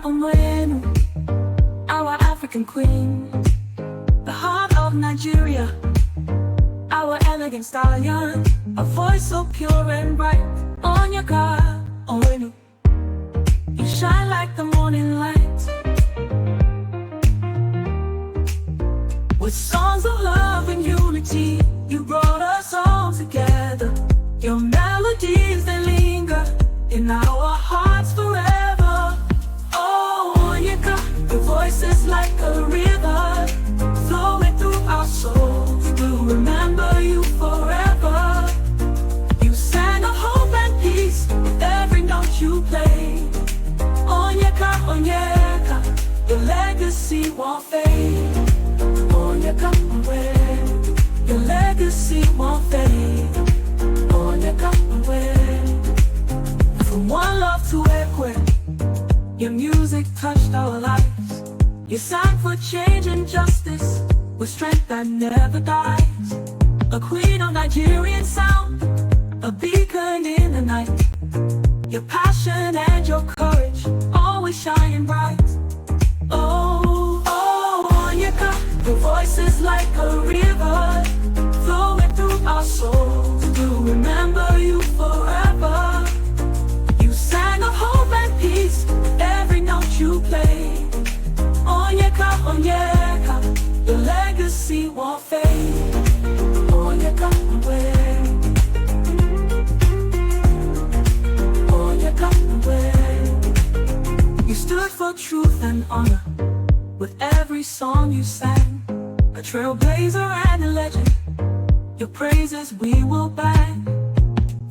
Onwenu, our African queen, the heart of Nigeria, our elegant stallion, a voice so pure and bright. Onyeka Onwenu, you shine like the morning light, with songs of love and unity. You brought us all together. Your melodies, they linger in our hearts forever. Oh, Onyeka, your voice is like a river flowing through our souls. We'll remember you forever. You sang of hope and peace with every note you played. Onyeka, Onyeka, your legacy won't fade. Onyeka Onwenu, your legacy won't fade. Onyeka Onwenu, from one love to Ekwe, your music touched our lives. You sang for change and justice with strength that never dies. A queen of Nigerian sound, a beacon in the night. Your passion and your courage always shining bright. Oh, oh, Onyeka, your voice is like a river flowing through our souls. We'll remember you forever. You sang of hope and peace every note you played. Onyeka, Onyeka, your legacy won't fade. Onyeka Onwenu, Onyeka Onwenu, you stood for truth and honor with every song you sang. A trailblazer and a legend, your praises we will bang.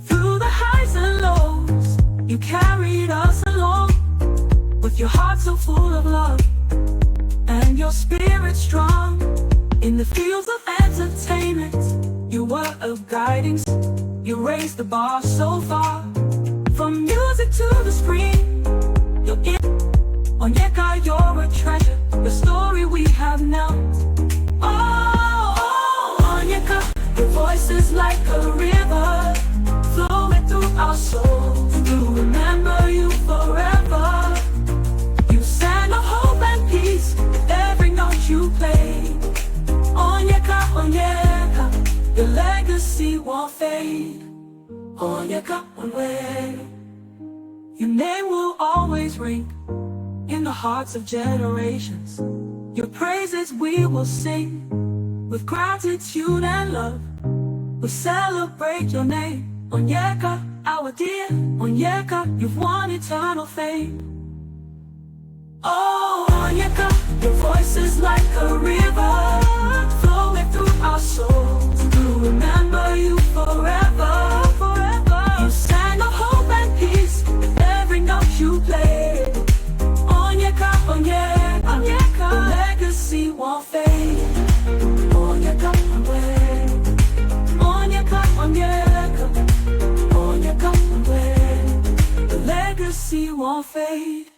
Through the highs and lows, you carried us along, with your heart so full of love and your spirit strong. In the fields of entertainment, you were a guiding star. You raised the bar so far, from music to the screen. You're in Onyeka, you're a treasure, your story we have now. Oh, oh, Onyeka, your voice is like a river flowing through our souls. We'll remember you forever. You sang of hope and peace with every note you played. Onyeka, Onyeka, your legacy won't fade. Onyeka Onwenu, your name will always ring in the hearts of generations. Your praises we will sing with gratitude and love. We'll celebrate your name, Onyeka, our dear Onyeka, you've won eternal fame. Oh, Onyeka, your voice is like a river flowing through our souls. We'll remember you forever, forever. You sang of hope and peace with every note you played. Onyeka, Onyeka, Onyeka, the legacy won't fade. Onyeka Onwenu, Onyeka, Onyeka, Onyeka Onwenu, the legacy won't fade.